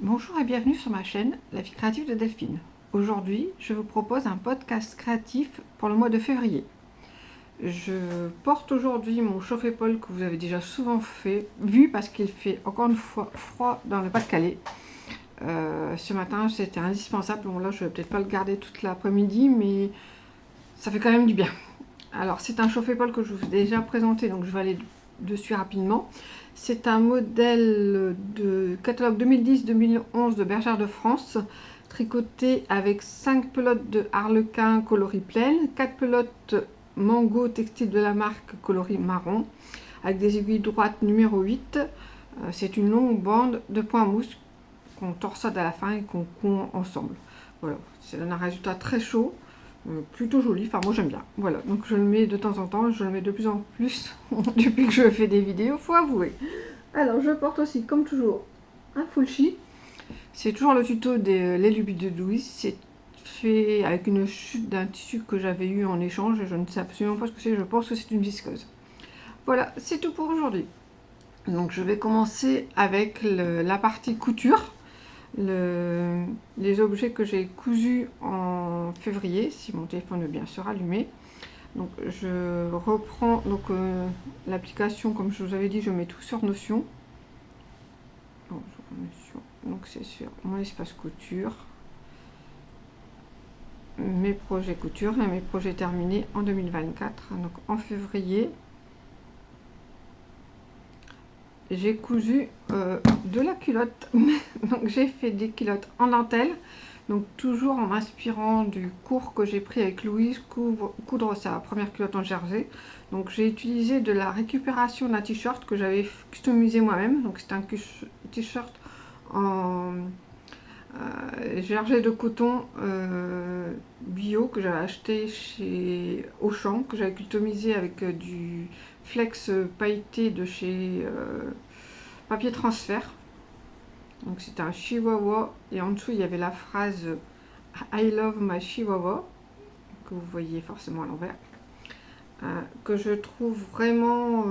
Bonjour et bienvenue sur ma chaîne La vie créative de Delphine. Aujourd'hui, je vous propose un podcast créatif pour le mois de février. Je porte aujourd'hui mon chauffe-épaule que vous avez déjà souvent vu parce qu'il fait encore une fois froid dans le Pas-de-Calais. Ce matin, c'était indispensable. Bon là, je vais peut-être pas le garder toute l'après-midi, mais ça fait quand même du bien. Alors, c'est un chauffe-épaule que je vous ai déjà présenté, donc je vais aller dessus rapidement. C'est un modèle de catalogue 2010-2011 de Bergère de France, tricoté avec 5 pelotes de harlequin coloris pleine, 4 pelotes mango textile de la marque coloris marron, avec des aiguilles droites numéro 8. C'est une longue bande de points mousse qu'on torsade à la fin et qu'on coud ensemble. Voilà, c'est un résultat très chaud. Plutôt joli, enfin moi j'aime bien. Voilà, donc je le mets de temps en temps, je le mets de plus en plus depuis que je fais des vidéos, faut avouer. Alors je porte aussi, comme toujours, un full chi. C'est toujours le tuto des Les Lubies de Louise. C'est fait avec une chute d'un tissu que j'avais eu en échange et je ne sais absolument pas ce que c'est, je pense que c'est une visqueuse. Voilà, c'est tout pour aujourd'hui. Donc je vais commencer avec la partie couture. Les objets que j'ai cousus en février, si mon téléphone veut bien se rallumer. Donc je reprends l'application, comme je vous avais dit, je mets tout sur Notion. Donc c'est sur mon espace couture, mes projets couture et mes projets terminés en 2024. Donc en février, j'ai cousu de la culotte. Donc j'ai fait des culottes en dentelle, donc toujours en m'inspirant du cours que j'ai pris avec Louise, coudre sa première culotte en jersey. Donc j'ai utilisé de la récupération d'un t-shirt que j'avais customisé moi-même. Donc c'est un t-shirt en jersey de coton bio que j'avais acheté chez Auchan, que j'avais customisé avec du flex pailleté de chez Papier Transfert. Donc c'était un chihuahua et en dessous il y avait la phrase I love my chihuahua, que vous voyez forcément à l'envers, que je trouve vraiment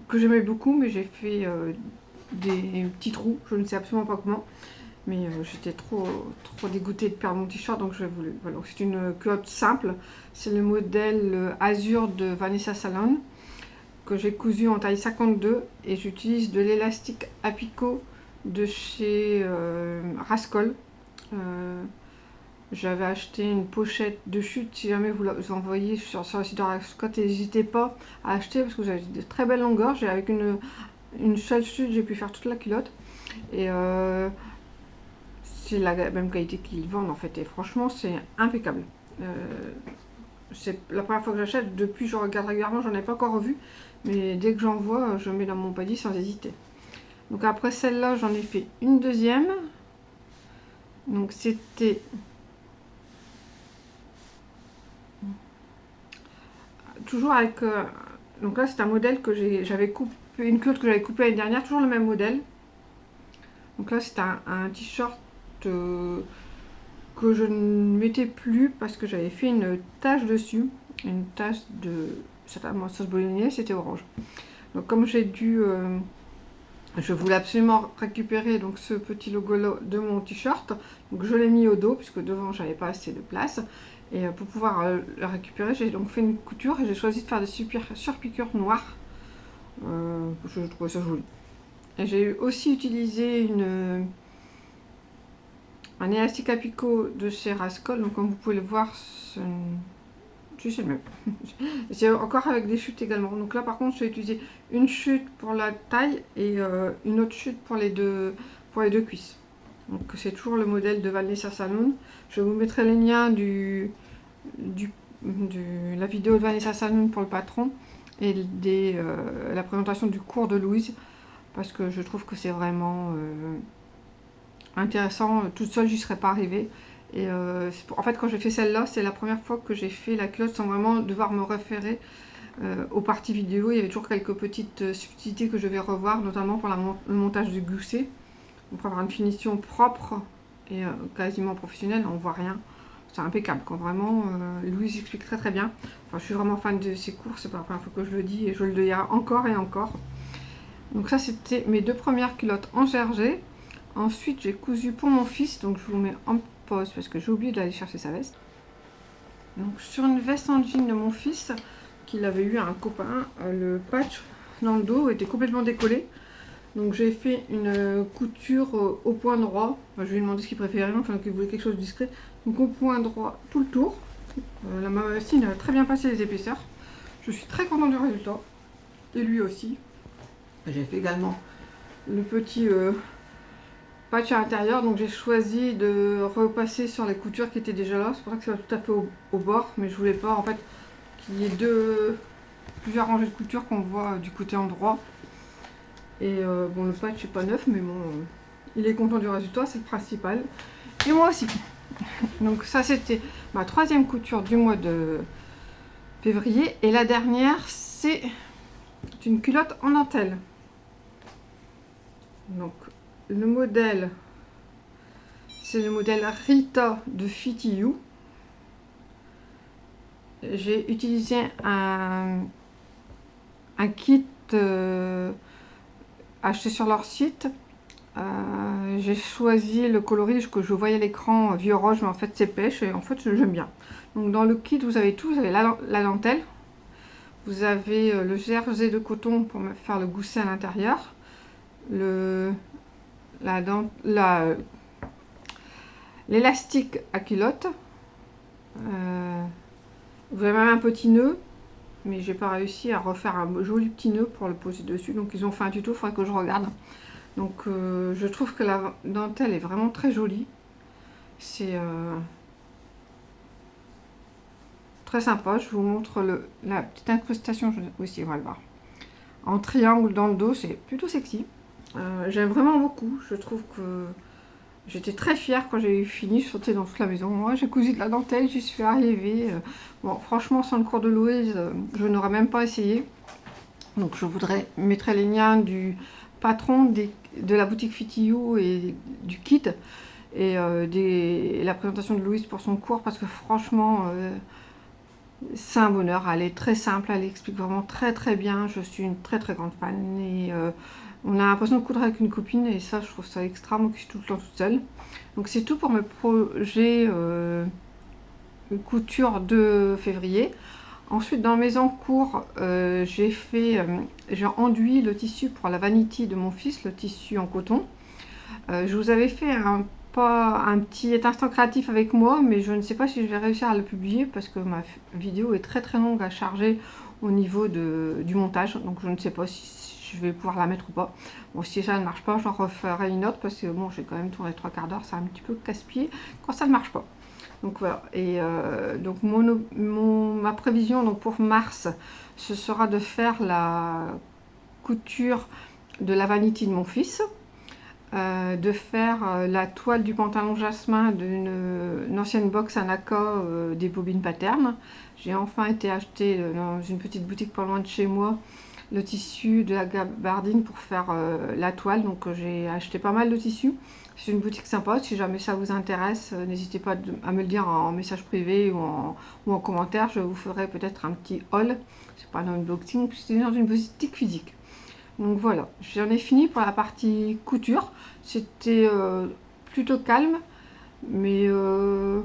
que j'aimais beaucoup, mais j'ai fait des petits trous, je ne sais absolument pas comment, mais j'étais trop dégoûtée de perdre mon t-shirt, donc je voulais. Voilà, c'est une culotte simple, c'est le modèle Azur de Vanessa Salon que j'ai cousu en taille 52 et j'utilise de l'élastique à picot de chez Rascol. J'avais acheté une pochette de chute, si jamais vous envoyez sur le site de Rascol, n'hésitez pas à acheter parce que vous avez de très belles longueurs. Avec une seule chute, j'ai pu faire toute la culotte et c'est la même qualité qu'ils vendent en fait, et franchement c'est impeccable. C'est la première fois que j'achète, depuis je regarde régulièrement, j'en ai pas encore vu, mais dès que j'en vois, je mets dans mon panier sans hésiter. Donc après celle-là, j'en ai fait une deuxième. Donc c'était toujours avec donc là c'est un modèle que j'avais coupé, une culotte que j'avais coupée l'année dernière, toujours le même modèle. Donc là c'est un t-shirt que je ne mettais plus parce que j'avais fait une tache dessus, une tache de certainement sauce bolognaise, c'était orange. Donc comme j'ai dû je voulais absolument récupérer donc ce petit logo de mon t-shirt, donc je l'ai mis au dos puisque devant j'avais pas assez de place, et pour pouvoir le récupérer, j'ai donc fait une couture et j'ai choisi de faire des surpiqûres noires. Je trouvais ça joli. Et j'ai aussi utilisé un élastique à picot de chez Rascol, donc comme vous pouvez le voir, c'est le même. C'est encore avec des chutes également. Donc là par contre j'ai utilisé une chute pour la taille et une autre chute pour les deux cuisses. Donc c'est toujours le modèle de Vanessa Salon. Je vous mettrai les liens de la vidéo de Vanessa Salon pour le patron et la présentation du cours de Louise, parce que je trouve que c'est vraiment intéressant. Toute seule j'y serais pas arrivée. Et en fait quand j'ai fait celle-là, c'est la première fois que j'ai fait la culotte sans vraiment devoir me référer aux parties vidéo. Il y avait toujours quelques petites subtilités que je vais revoir, notamment pour le montage du gousset. Pour avoir une finition propre et quasiment professionnelle, on voit rien. C'est impeccable. Quand vraiment, Louise explique très bien. Enfin, je suis vraiment fan de ses cours, c'est pas la première fois que je le dis et je le dirai encore et encore. Donc ça c'était mes deux premières culottes en jersey. Ensuite, j'ai cousu pour mon fils, donc je vous mets en pause parce que j'ai oublié d'aller chercher sa veste. Donc sur une veste en jean de mon fils, qu'il avait eu à un copain, le patch dans le dos était complètement décollé. Donc j'ai fait une couture au point droit. Enfin, je lui ai demandé ce qu'il préférait, enfin qu'il voulait quelque chose de discret. Donc au point droit tout le tour. La machine a très bien passé les épaisseurs. Je suis très contente du résultat. Et lui aussi. J'ai fait également le petit patch à l'intérieur. Donc j'ai choisi de repasser sur les coutures qui étaient déjà là. C'est pour ça que c'est pas tout à fait au bord. Mais je voulais pas en fait qu'il y ait plusieurs rangées de couture qu'on voit du côté endroit. Et bon, le patch n'est pas neuf, mais bon, il est content du résultat, c'est le principal. Et moi aussi. Donc ça, c'était ma 3e couture du mois de février. Et la dernière, c'est une culotte en dentelle. Donc le modèle, c'est le modèle Rita de Fitty You. J'ai utilisé un kit acheté sur leur site. J'ai choisi le coloris que je voyais à l'écran vieux rose, mais en fait c'est pêche et en fait j'aime bien. Donc dans le kit vous avez tout, vous avez la dentelle, vous avez le jersey de coton pour me faire le gousset à l'intérieur, l'élastique à culotte, vous avez même un petit nœud, mais j'ai pas réussi à refaire un joli petit nœud pour le poser dessus, donc ils ont fait un tuto, il faudrait que je regarde. Donc je trouve que la dentelle est vraiment très jolie. C'est très sympa. Je vous montre la petite incrustation aussi, on va le voir. En triangle dans le dos, c'est plutôt sexy. J'aime vraiment beaucoup. Je trouve que j'étais très fière quand j'ai fini. Je sautais dans toute la maison. Moi, j'ai cousu de la dentelle, j'y suis arrivée. Bon, franchement, sans le cours de Louise, je n'aurais même pas essayé. Donc je mettrai les liens du patron de la boutique Fitty You et du kit et la présentation de Louise pour son cours, parce que franchement c'est un bonheur. Elle est très simple, elle explique vraiment très très bien. Je suis une très très grande fan et on a l'impression de coudre avec une copine, et ça je trouve ça extra, moi qui suis tout le temps toute seule. Donc c'est tout pour mes projets couture de février. Ensuite, dans mes encours, j'ai enduit le tissu pour la vanity de mon fils, le tissu en coton. Je vous avais fait un petit instant créatif avec moi, mais je ne sais pas si je vais réussir à le publier parce que ma vidéo est très très longue à charger au niveau du montage. Donc je ne sais pas si je vais pouvoir la mettre ou pas. Bon, si ça ne marche pas, j'en referai une autre parce que bon, j'ai quand même tourné 3/4 d'heure, c'est un petit peu casse-pied quand ça ne marche pas. Donc voilà, et donc ma prévision donc pour mars, ce sera de faire la couture de la vanity de mon fils, de faire la toile du pantalon jasmin d'une ancienne box Anaka des bobines Pattern. J'ai enfin été acheter dans une petite boutique pas loin de chez moi le tissu de la gabardine pour faire la toile, donc j'ai acheté pas mal de tissus. C'est une boutique sympa, si jamais ça vous intéresse, n'hésitez pas à me le dire en message privé ou en commentaire, je vous ferai peut-être un petit haul. C'est pas un unboxing, c'est dans une boutique physique. Donc voilà, j'en ai fini pour la partie couture. C'était plutôt calme, mais de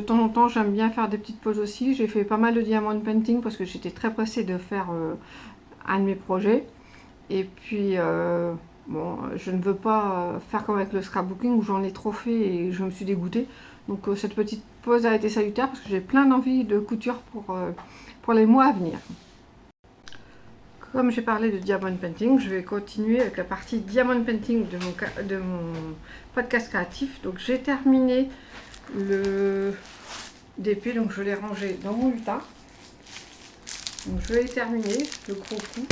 temps en temps j'aime bien faire des petites pauses aussi. J'ai fait pas mal de diamond painting parce que j'étais très pressée de faire un de mes projets. Et puis bon, je ne veux pas faire comme avec le scrapbooking où j'en ai trop fait et je me suis dégoûtée. Donc cette petite pause a été salutaire parce que j'ai plein d'envie de couture pour les mois à venir. Comme j'ai parlé de diamond painting, je vais continuer avec la partie diamond painting de mon podcast créatif. Donc j'ai terminé le DP, donc je l'ai rangé dans mon lutin. Donc je vais terminer le gros coup.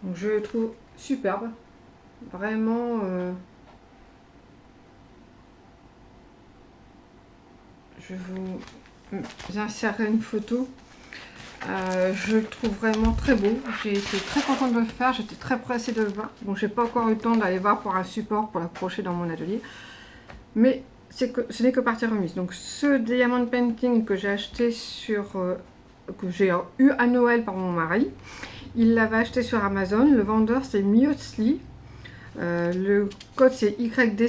Donc je le trouve superbe, vraiment. Je vous insérer une photo. Je le trouve vraiment très beau. J'ai été très contente de le faire, j'étais très pressée de le voir. Bon, j'ai pas encore eu le temps d'aller voir pour un support pour l'accrocher dans mon atelier, mais ce n'est que partie remise. Donc ce diamond painting que j'ai acheté que j'ai eu à Noël par mon mari, Il l'avait acheté sur Amazon. Le vendeur c'est Miosli. Le code c'est YD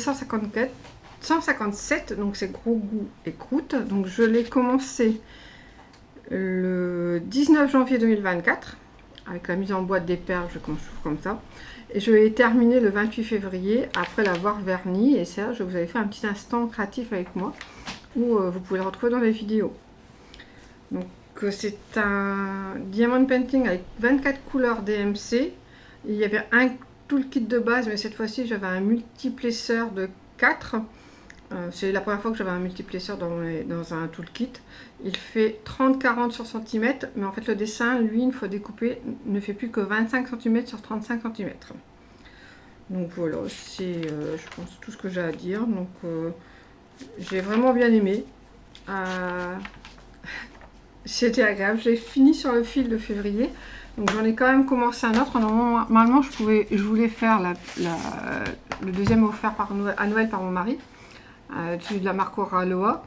157, donc c'est gros goût et croûte. Donc je l'ai commencé le 19 janvier 2024 avec la mise en boîte des perles. Je commence comme ça et je l'ai terminé le 28 février après l'avoir verni. Et ça, je vous avais fait un petit instant créatif avec moi où vous pouvez le retrouver dans les vidéos. Donc c'est un diamond painting avec 24 couleurs DMC. Il y avait un tout le kit de base, mais cette fois-ci j'avais un multiplesseur de 4. C'est la première fois que j'avais un multiplesseur dans un toolkit. Il fait 30-40 sur cm, mais en fait le dessin, lui, une fois découpé, ne fait plus que 25 cm sur 35 cm. Donc voilà, c'est je pense tout ce que j'ai à dire. Donc j'ai vraiment bien aimé. C'était agréable. J'ai fini sur le fil de février. Donc j'en ai quand même commencé un autre. Normalement, je voulais faire le deuxième offert à Noël par mon mari, celui de la marque Oraloa.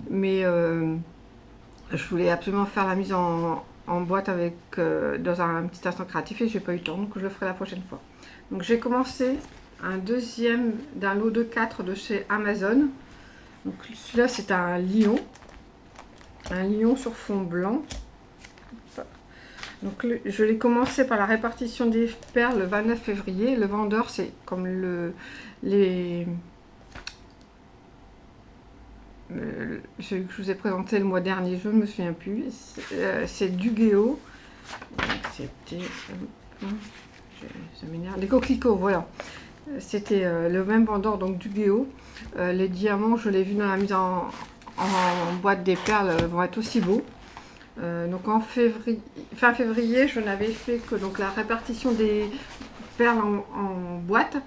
Mais je voulais absolument faire la mise en boîte avec dans un petit instant créatif et j'ai pas eu le temps. Donc je le ferai la prochaine fois. Donc j'ai commencé un deuxième d'un lot de 4 de chez Amazon. Donc celui-là c'est un lion. Un lion sur fond blanc. Donc je l'ai commencé par la répartition des perles le 29 février. Le vendeur c'est comme celui que je vous ai présenté le mois dernier, je ne me souviens plus. C'est Dugeo. C'était ça m'énerve. Les coquelicots, voilà. C'était le même vendeur, donc Dugeo. Les diamants, je l'ai vu dans la mise en boîte des perles, vont être aussi beaux. Donc en fin février, je n'avais fait que donc la répartition des perles en boîte.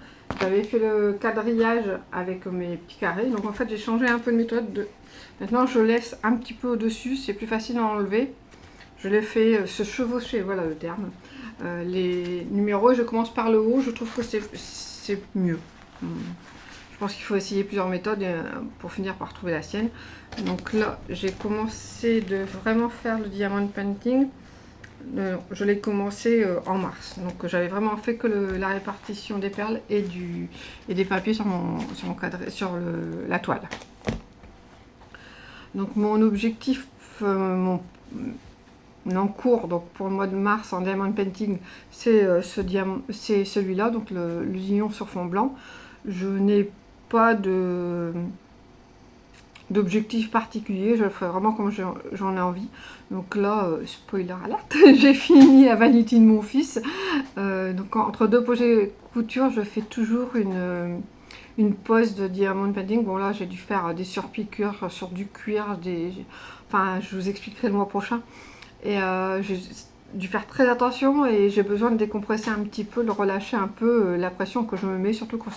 J'avais fait le quadrillage avec mes petits carrés. Donc en fait, j'ai changé un peu de méthode. Maintenant, je laisse un petit peu au-dessus. C'est plus facile à enlever. Je l'ai fait se chevaucher, voilà le terme. Les numéros, je commence par le haut. Je trouve que c'est mieux. Je pense qu'il faut essayer plusieurs méthodes pour finir par trouver la sienne. Donc là, j'ai commencé de vraiment faire le diamond painting. Je l'ai commencé en mars. Donc j'avais vraiment fait que la répartition des perles et des papiers sur la toile. Donc mon objectif, mon cours donc pour le mois de mars en diamond painting, c'est celui-là, donc le lion sur fond blanc. Je n'ai pas d'objectif particulier, je le ferai vraiment comme j'en ai envie. Donc là, spoiler alert, j'ai fini la vanité de mon fils. Donc entre deux projets couture, je fais toujours une pose de diamond painting. Bon là, j'ai dû faire des surpiqûres sur du cuir, enfin je vous expliquerai le mois prochain. Et j'ai dû faire très attention et j'ai besoin de décompresser un petit peu, de relâcher un peu la pression que je me mets, surtout quand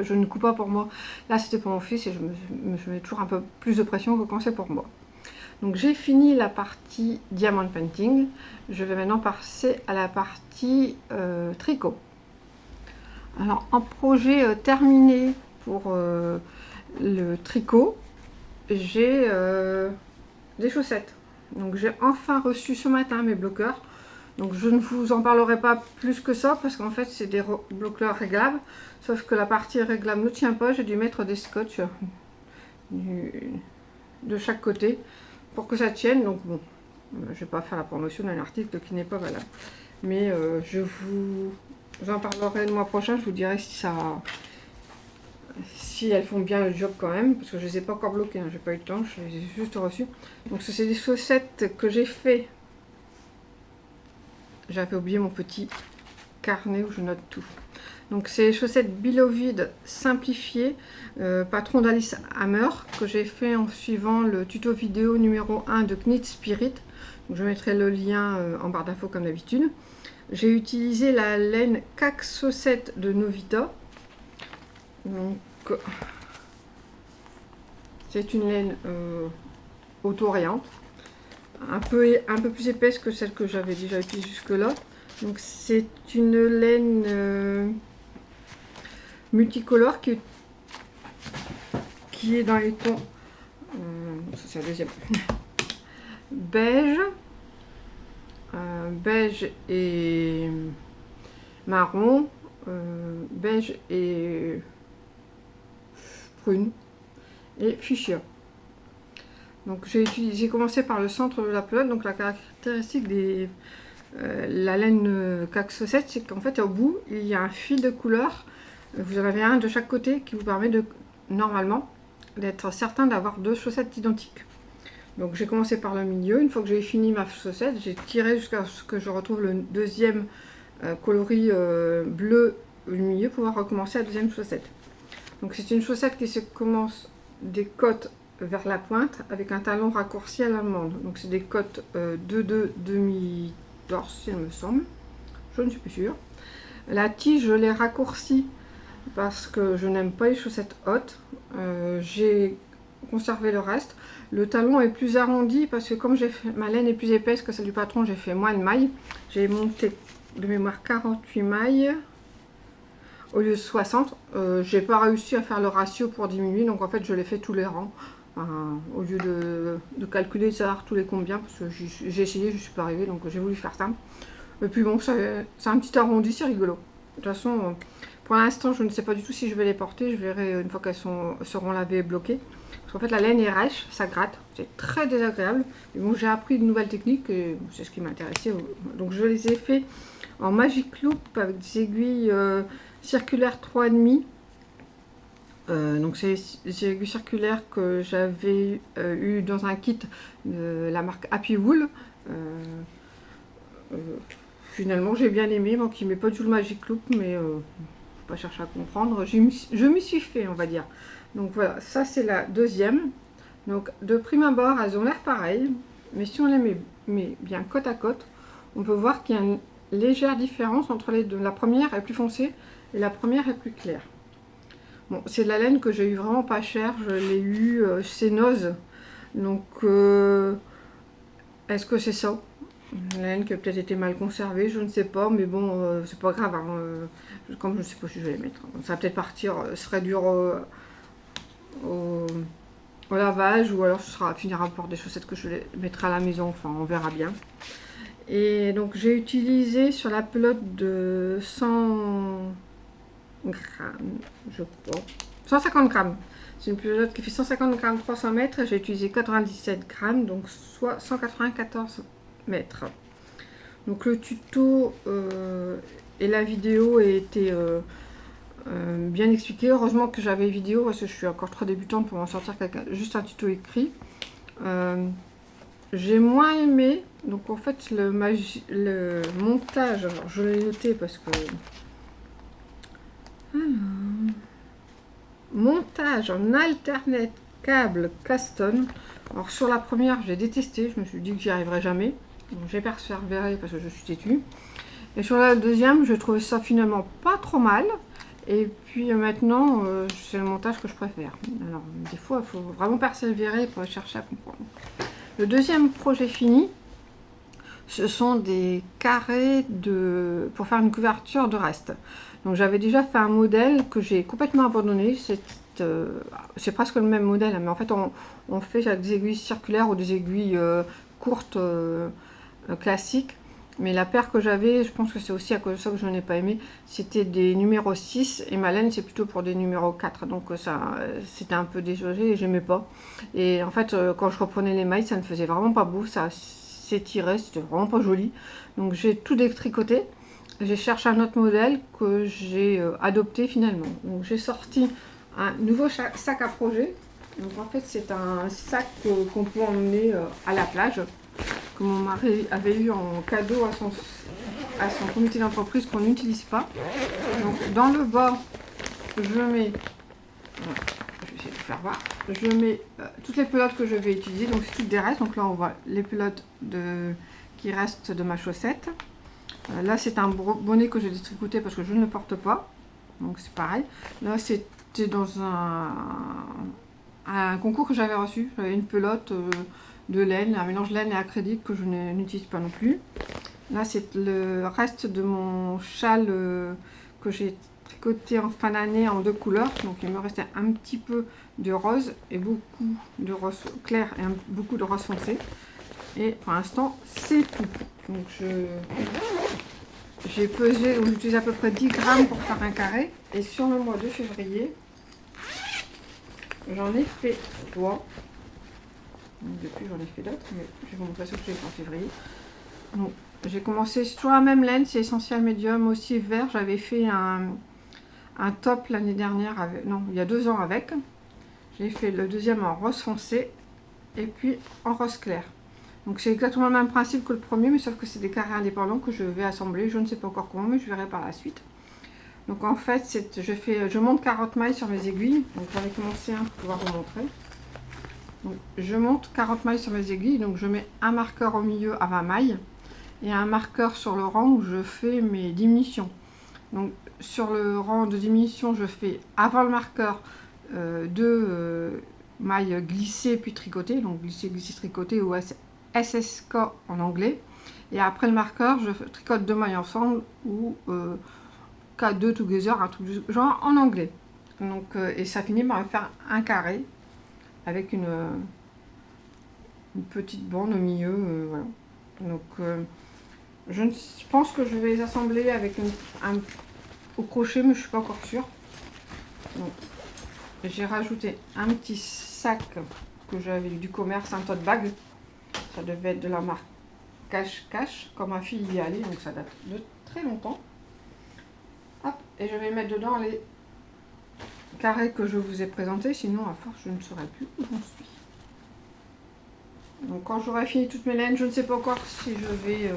je ne coupe pas pour moi. Là c'était pour mon fils et je mets toujours un peu plus de pression que quand c'est pour moi. Donc j'ai fini la partie diamond painting. Je vais maintenant passer à la partie tricot. Alors en projet terminé pour le tricot, j'ai des chaussettes. Donc j'ai enfin reçu ce matin mes bloqueurs. Donc je ne vous en parlerai pas plus que ça parce qu'en fait c'est des bloqueurs réglables. Sauf que la partie réglable ne tient pas. J'ai dû mettre des scotch de chaque côté pour que ça tienne. Donc bon, je ne vais pas faire la promotion d'un article qui n'est pas valable. Mais je vous en parlerai le mois prochain. Je vous dirai si elles font bien le job quand même, parce que je ne les ai pas encore bloquées, hein, j'ai pas eu le temps, je les ai juste reçues. Donc c'est des chaussettes que j'ai fait. J'avais oublié mon petit carnet où je note tout. Donc c'est les chaussettes Beloved simplifiées, patron d'Alice Hammer, que j'ai fait en suivant le tuto vidéo numéro 1 de Knit Spirit. Donc je mettrai le lien en barre d'infos comme d'habitude. J'ai utilisé la laine Caxosette de Novita. Donc c'est une laine auto-rayante, un peu plus épaisse que celle que j'avais déjà utilisée jusque là. Donc c'est une laine multicolore qui est dans les tons ça c'est la deuxième beige, beige et marron, beige et prune et fuchsia. Donc j'ai commencé par le centre de la pelote. Donc la caractéristique de la laine Caxocet, c'est qu'en fait au bout il y a un fil de couleur. Vous en avez un de chaque côté qui vous permet de normalement d'être certain d'avoir deux chaussettes identiques. Donc j'ai commencé par le milieu. Une fois que j'ai fini ma chaussette, j'ai tiré jusqu'à ce que je retrouve le deuxième coloris bleu au milieu pour pouvoir recommencer la deuxième chaussette. Donc c'est une chaussette qui se commence des côtes vers la pointe avec un talon raccourci à l'allemande. Donc c'est des côtes 2-2 demi-torse, il me semble. Je ne suis plus sûre. La tige, je l'ai raccourcie parce que je n'aime pas les chaussettes hautes. J'ai conservé le reste. Le talon est plus arrondi parce que comme ma laine est plus épaisse que celle du patron, j'ai fait moins de mailles. J'ai monté de mémoire 48 mailles au lieu de 60. J'ai pas réussi à faire le ratio pour diminuer, donc en fait je l'ai fait tous les rangs. Au lieu de calculer ça tous les combien, parce que j'ai essayé, je suis pas arrivée, donc j'ai voulu faire ça. Et puis bon, c'est un petit arrondi, c'est rigolo. De toute façon, pour l'instant, je ne sais pas du tout si je vais les porter. Je verrai une fois qu'elles seront lavées et bloquées. Parce qu'en fait, la laine est rêche, ça gratte. C'est très désagréable. Mais bon, j'ai appris de nouvelles techniques et c'est ce qui m'intéressait. Donc, je les ai fait en Magic Loop avec des aiguilles circulaires 3,5. Donc, c'est des aiguilles circulaires que j'avais eu dans un kit de la marque Happy Wool. Finalement, j'ai bien aimé. Moi qui n'aimais pas du tout le Magic Loop, mais pas chercher à comprendre. Je m'y suis fait, on va dire. Donc voilà, ça c'est la deuxième. Donc de prime abord, elles ont l'air pareilles, mais si on les met bien côte à côte, on peut voir qu'il y a une légère différence entre les deux. La première est plus foncée et la première est plus claire. Bon, c'est de la laine que j'ai eu vraiment pas cher. Je l'ai eu chez Noz. Donc est-ce que c'est ça? Une laine qui a peut-être été mal conservée, je ne sais pas, mais bon, c'est pas grave. Comme je ne sais pas si je vais les mettre, ça va peut-être partir, ce serait dur au lavage, ou alors ce finira par des chaussettes que je mettrai à la maison, enfin on verra bien. Et donc j'ai utilisé sur la pelote de 100 grammes, je crois, 150 grammes. C'est une pelote qui fait 150 grammes 300 mètres, j'ai utilisé 97 grammes, donc soit 194 mètres. Donc le tuto et la vidéo étaient bien expliqués. Heureusement que j'avais une vidéo parce que je suis encore trop débutante pour m'en sortir juste un tuto écrit. J'ai moins aimé, donc en fait le montage, alors je l'ai noté parce que montage en alternate câble Caston. Alors sur la première j'ai détesté, je me suis dit que j'y arriverais jamais. J'ai persévéré parce que je suis têtue. Et sur la deuxième, je trouvais ça finalement pas trop mal. Et puis maintenant, c'est le montage que je préfère. Alors, des fois, il faut vraiment persévérer pour chercher à comprendre. Le deuxième projet fini, ce sont des carrés pour faire une couverture de reste. Donc, j'avais déjà fait un modèle que j'ai complètement abandonné. C'est presque le même modèle, mais en fait, on fait avec des aiguilles circulaires ou des aiguilles courtes classiques. Mais la paire que j'avais, je pense que c'est aussi à cause de ça que je n'ai pas aimé, c'était des numéros 6 et ma laine c'est plutôt pour des numéros 4, donc ça c'était un peu déjaugé et j'aimais pas. Et en fait quand je reprenais les mailles, ça ne faisait vraiment pas beau, ça s'étirait, c'était vraiment pas joli. Donc j'ai tout détricoté, j'ai cherché un autre modèle que j'ai adopté finalement. Donc j'ai sorti un nouveau sac à projet. Donc en fait c'est un sac qu'on peut emmener à la plage, que mon mari avait eu en cadeau à son comité d'entreprise qu'on n'utilise pas. Donc dans le bas, je mets, je vais essayer de faire voir, je mets toutes les pelotes que je vais utiliser, donc c'est toutes des restes. Donc là on voit les pelotes qui restent de ma chaussette. Là c'est un bonnet que j'ai détricoté parce que je ne le porte pas, donc c'est pareil. Là c'était dans un concours que j'avais reçu, j'avais une pelote de laine, un mélange laine et acrylique que je n'utilise pas non plus. Là c'est le reste de mon châle que j'ai tricoté en fin d'année en 2 couleurs. Donc il me restait un petit peu de rose et beaucoup de rose clair et beaucoup de rose foncé. Et pour l'instant, c'est tout. Donc j'ai pesé, donc j'utilise à peu près 10 grammes pour faire un carré. Et sur le mois de février, j'en ai fait 3. Depuis, j'en ai fait d'autres, mais je vais vous montrer ce que j'ai fait en février. Donc, j'ai commencé sur la même laine, c'est Essentiel Medium, aussi vert. J'avais fait un top l'année dernière, non, il y a 2 ans avec. J'ai fait le deuxième en rose foncé et puis en rose clair. Donc c'est exactement le même principe que le premier, mais sauf que c'est des carrés indépendants que je vais assembler. Je ne sais pas encore comment, mais je verrai par la suite. Donc en fait, je monte 40 mailles sur mes aiguilles. Donc j'en ai commencé un pour pouvoir vous montrer. Donc, je monte 40 mailles sur mes aiguilles, donc je mets un marqueur au milieu à 20 mailles et un marqueur sur le rang où je fais mes diminutions. Donc sur le rang de diminution, je fais avant le marqueur 2 mailles glissées puis tricotées, donc glissées, tricotées ou SSK en anglais. Et après le marqueur, je tricote 2 mailles ensemble ou K2 together, un truc du genre en anglais. Donc, et ça finit par faire un carré avec une petite bande au milieu, voilà. Donc je pense que je vais les assembler avec au crochet, mais je suis pas encore sûre. J'ai rajouté un petit sac que j'avais du commerce, un tote bag. Ça devait être de la marque Cache, comme ma fille y est allée, donc ça date de très longtemps. Hop, et je vais mettre dedans les carrés que je vous ai présentés, sinon à force je ne saurais plus où j'en suis. Donc quand j'aurai fini toutes mes laines, je ne sais pas encore si je vais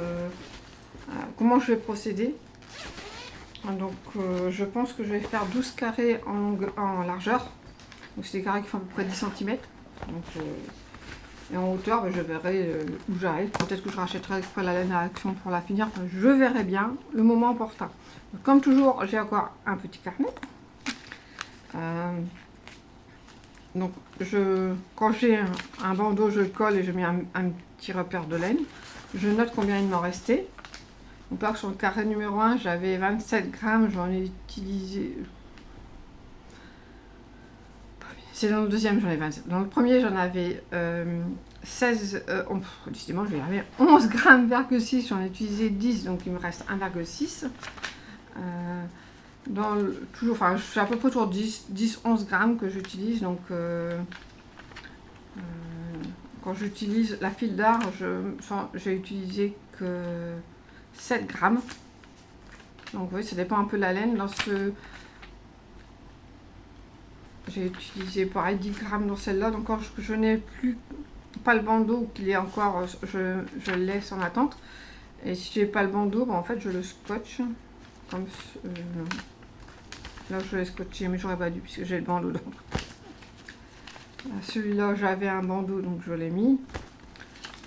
comment je vais procéder. Donc je pense que je vais faire 12 carrés en largeur. Donc c'est des carrés qui font à peu près 10 cm. Donc, et en hauteur, je verrai où j'arrive. Peut-être que je rachèterai après la laine à action pour la finir. Je verrai bien le moment opportun. Donc, comme toujours, j'ai encore un petit carnet. Donc quand j'ai un bandeau, je le colle et je mets un petit repère de laine. Je note combien il m'en restait. Donc là, sur le carré numéro 1, j'avais 27 grammes, j'en ai utilisé... C'est dans le deuxième, j'en ai 27. Dans le premier, j'en avais 16... décidément, je vais y arriver. 11 grammes, 6, j'en ai utilisé 10, donc il me reste 1,6. Toujours, enfin, je fais à peu près toujours 10-11 grammes que j'utilise. Donc, quand j'utilise la fil d'art, j'ai utilisé que 7 grammes. Donc, oui, ça dépend un peu de la laine. J'ai utilisé pareil 10 grammes dans celle-là. Donc, quand je n'ai plus pas le bandeau ou qu'il est encore, je le laisse en attente. Et si j'ai pas le bandeau, en fait, je le scotche. Comme là, je l'ai scotché, mais j'aurais pas dû puisque j'ai le bandeau dedans. Celui-là, j'avais un bandeau, donc je l'ai mis.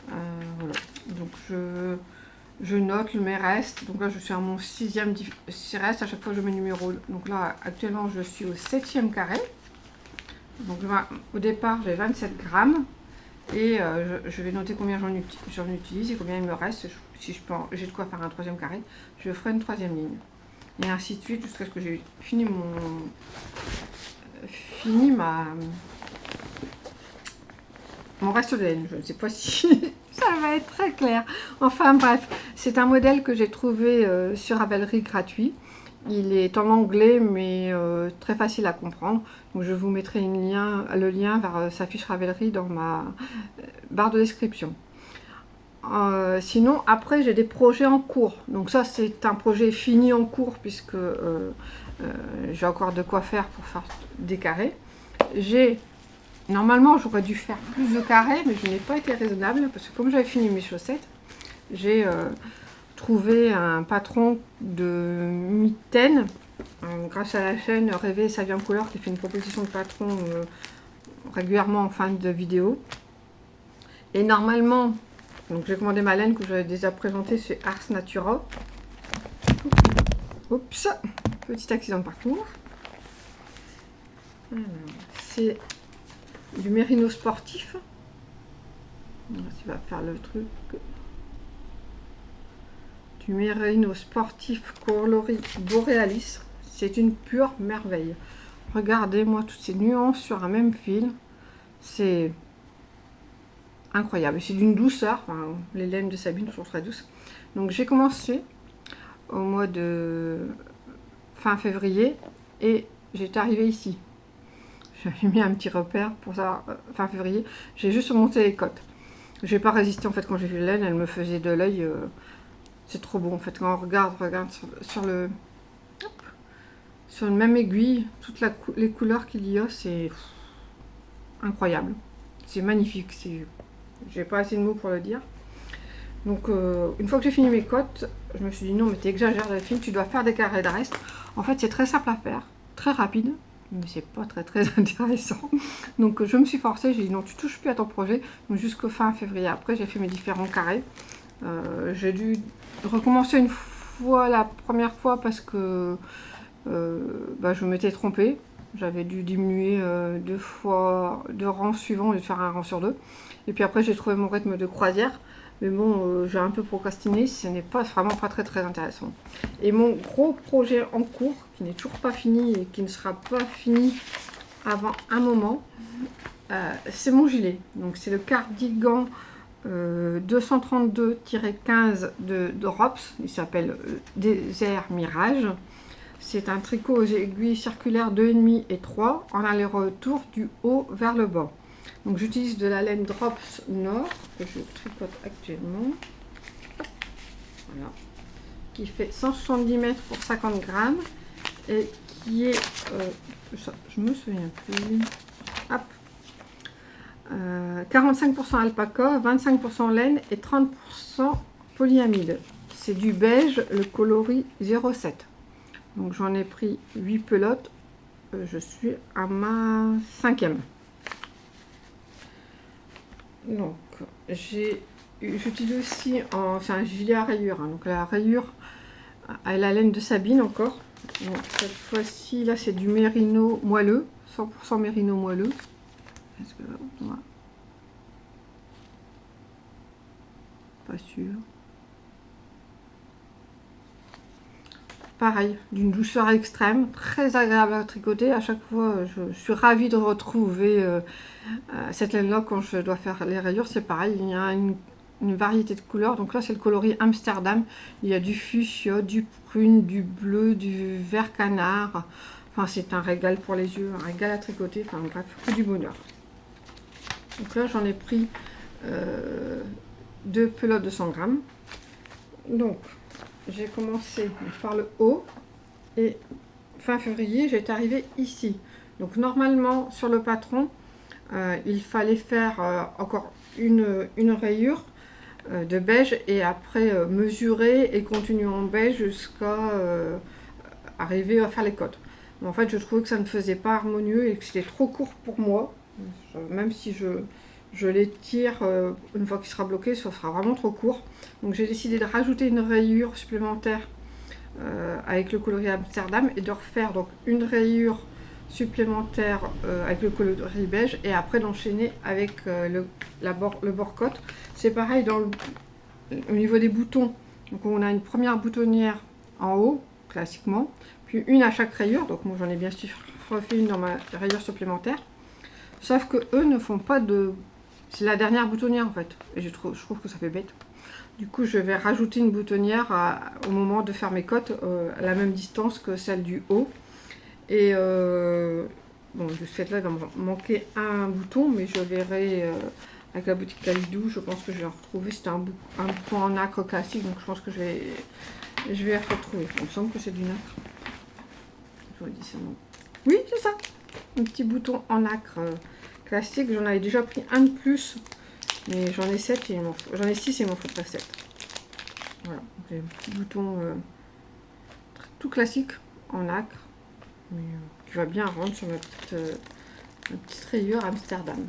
Voilà. Donc je note mes restes. Donc là, je suis à mon 6e reste. À chaque fois, je mets numéro. Donc là, actuellement, je suis au 7e carré. Donc au départ, j'ai 27 grammes. Et je vais noter combien j'en utilise et combien il me reste. Si j'ai de quoi faire un 3e carré, je ferai une 3e ligne. Et ainsi de suite jusqu'à ce que j'ai fini mon reste de laine. Je ne sais pas si ça va être très clair. Enfin bref, c'est un modèle que j'ai trouvé sur Ravelry gratuit. Il est en anglais mais très facile à comprendre. Donc je vous mettrai le lien vers sa fiche Ravelry dans ma barre de description. Sinon, après, j'ai des projets en cours. Donc ça, c'est un projet fini en cours puisque j'ai encore de quoi faire pour faire des carrés. Normalement, j'aurais dû faire plus de carrés, mais je n'ai pas été raisonnable parce que comme j'avais fini mes chaussettes, j'ai trouvé un patron de mitaines grâce à la chaîne Rêver ça vient en couleur qui fait une proposition de patron régulièrement en fin de vidéo. Et normalement, donc j'ai commandé ma laine que j'avais déjà présentée chez Ars Natura. Oups, petit accident de parcours. C'est du mérino sportif. Tu vas faire le truc. Du mérino sportif coloris boréalis. C'est une pure merveille. Regardez-moi toutes ces nuances sur un même fil. C'est incroyable. C'est d'une douceur, enfin, les laines de Sabine sont très douces. Donc j'ai commencé au mois de fin février et j'étais arrivée ici. J'ai mis un petit repère pour ça, fin février. J'ai juste remonté les côtes. J'ai pas résisté en fait quand j'ai vu la laine, elle me faisait de l'œil. C'est trop beau en fait quand on regarde sur une même aiguille, toutes les couleurs qu'il y a, c'est incroyable. C'est magnifique. J'ai pas assez de mots pour le dire. Donc une fois que j'ai fini mes côtes, je me suis dit non mais t'exagères Delphine, tu dois faire des carrés de reste. En fait c'est très simple à faire, très rapide, mais c'est pas très intéressant. Donc je me suis forcée, j'ai dit non tu touches plus à ton projet. Donc jusqu'au fin février après j'ai fait mes différents carrés. J'ai dû recommencer une fois la première fois parce que je m'étais trompée. J'avais dû diminuer deux rangs suivants et faire un rang sur deux. Et puis après j'ai trouvé mon rythme de croisière. Mais bon, j'ai un peu procrastiné, ce n'est pas vraiment pas très intéressant. Et mon gros projet en cours, qui n'est toujours pas fini et qui ne sera pas fini avant un moment, c'est mon gilet. Donc c'est le cardigan 232-15 de Drops, il s'appelle Désert Mirage. C'est un tricot aux aiguilles circulaires 2,5 et 3 en aller-retour du haut vers le bas. Donc j'utilise de la laine Drops Nord que je tricote actuellement. Voilà. Qui fait 170 mètres pour 50 grammes et qui est, je me souviens plus, hop, 45% alpaca, 25% laine et 30% polyamide. C'est du beige, le coloris 07. Donc j'en ai pris 8 pelotes, je suis à ma 5e. Donc j'utilise aussi c'est un gilet à rayures, hein, donc la rayure à la laine de Sabine encore. Donc cette fois-ci là c'est du mérino moelleux, 100% mérino moelleux. Est-ce que on va... Pas sûr. Pareil, d'une douceur extrême, très agréable à tricoter. À chaque fois, je suis ravie de retrouver cette laine-là quand je dois faire les rayures. C'est pareil, il y a une variété de couleurs. Donc là, c'est le coloris Amsterdam. Il y a du fuchsia, du prune, du bleu, du vert canard. Enfin, c'est un régal pour les yeux, un régal à tricoter. Enfin, bref, que du bonheur. Donc là, j'en ai pris 2 pelotes de 100 grammes. Donc, j'ai commencé par le haut et fin février j'étais arrivée ici. Donc normalement sur le patron il fallait faire encore une rayure de beige et après mesurer et continuer en beige jusqu'à arriver à faire les côtes. Mais en fait je trouvais que ça ne faisait pas harmonieux et que c'était trop court pour moi, même si je l'étire une fois qu'il sera bloqué, ça sera vraiment trop court. Donc j'ai décidé de rajouter une rayure supplémentaire avec le coloris Amsterdam et de refaire donc une rayure supplémentaire avec le coloris beige et après d'enchaîner avec le bord côte. C'est pareil au niveau des boutons. Donc on a une première boutonnière en haut, classiquement, puis une à chaque rayure. Donc moi j'en ai bien sûr refait une dans ma rayure supplémentaire. Sauf que eux ne font pas de... C'est la dernière boutonnière en fait. Et je trouve que ça fait bête. Du coup, je vais rajouter une boutonnière au moment de faire mes côtes à la même distance que celle du haut. Et bon, de ce fait-là, il va me manquer un bouton, mais je verrai avec la boutique Kalidou. Je pense que je vais en retrouver. C'était un bouton en nacre classique, donc je pense que je vais retrouver. Il me semble que c'est du nacre. Je vous dis ça, non. Oui, c'est ça. Un petit bouton en nacre classique. J'en avais déjà pris un de plus. Mais j'en ai 7 et j'en ai 6 et il m'en faudrait 7. Voilà, j'ai un petit bouton tout classique en nacre, mais qui va bien rendre sur ma petite rayure Amsterdam.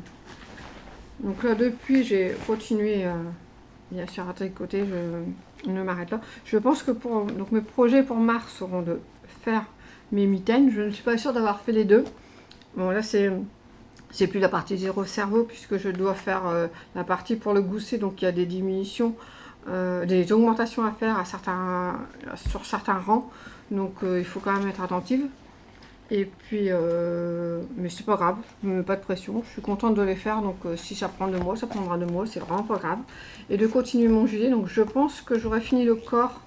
Donc là, depuis, j'ai continué bien sûr à tricoter, je ne m'arrête là. Je pense que donc mes projets pour mars seront de faire mes mitaines. Je ne suis pas sûre d'avoir fait les deux. Bon, là, c'est plus la partie zéro cerveau puisque je dois faire la partie pour le gousset, donc il y a des diminutions, des augmentations à faire sur certains rangs, donc il faut quand même être attentive. Et puis, mais c'est pas grave, je me mets pas de pression, je suis contente de les faire, donc si ça prend 2 mois, ça prendra 2 mois, c'est vraiment pas grave. Et de continuer mon gilet, donc je pense que j'aurai fini le corps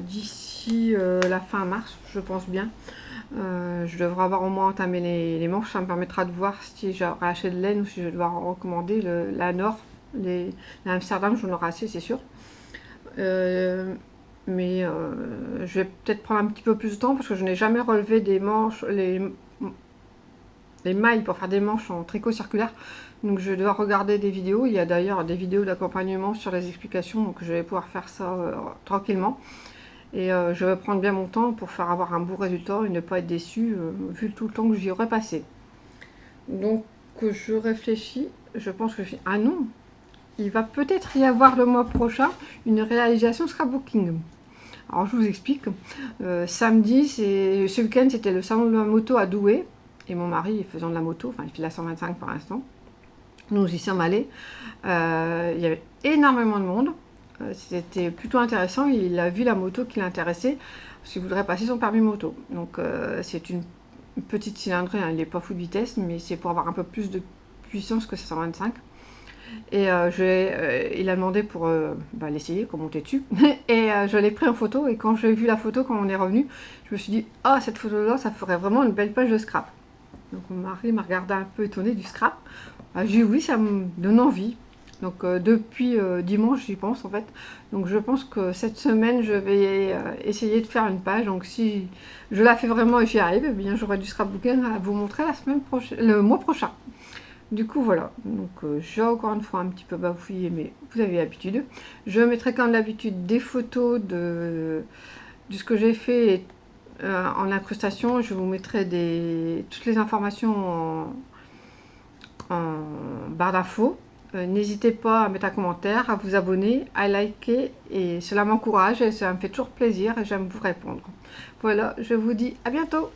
d'ici la fin mars, je pense bien. Je devrais avoir au moins entamé les manches, ça me permettra de voir si j'aurai acheté de laine ou si je vais devoir recommander la Nord, l'Amsterdam, j'en aurai assez, c'est sûr. Mais je vais peut-être prendre un petit peu plus de temps parce que je n'ai jamais relevé des manches, les mailles pour faire des manches en tricot circulaire. Donc je dois regarder des vidéos. Il y a d'ailleurs des vidéos d'accompagnement sur les explications, donc je vais pouvoir faire ça tranquillement. Et je vais prendre bien mon temps pour faire avoir un beau résultat et ne pas être déçu vu tout le temps que j'y aurais passé. Donc je réfléchis, je pense que ah non, il va peut-être y avoir le mois prochain une réalisation scrapbooking. Alors je vous explique. Samedi, ce week-end, c'était le salon de la moto à Douai. Et mon mari, faisant de la moto, enfin il fait la 125 pour l'instant, nous y sommes allés. Il y avait énormément de monde. C'était plutôt intéressant. Il a vu la moto qui l'intéressait, parce qu'il voudrait passer son permis moto. Donc c'est une petite cylindrée, hein, il n'est pas full vitesse, mais c'est pour avoir un peu plus de puissance que sa 125. Et il a demandé pour l'essayer, pour monter dessus. Et je l'ai pris en photo. Et quand j'ai vu la photo, quand on est revenu, je me suis dit, ah, cette photo-là, ça ferait vraiment une belle page de scrap. Donc mon mari m'a regardé un peu étonné du scrap. J'ai dit oui, ça me donne envie. Donc depuis dimanche, j'y pense en fait. Donc je pense que cette semaine, je vais essayer de faire une page. Donc si je la fais vraiment et j'y arrive, eh bien j'aurai du scrapbooking à vous montrer le mois prochain. Du coup voilà, donc j'ai encore une fois un petit peu bafouillé, mais vous avez l'habitude. Je mettrai comme d'habitude des photos de ce que j'ai fait en incrustation. Je vous mettrai toutes les informations en barre d'infos. N'hésitez pas à mettre un commentaire, à vous abonner, à liker, et cela m'encourage et ça me fait toujours plaisir et j'aime vous répondre. Voilà, je vous dis à bientôt.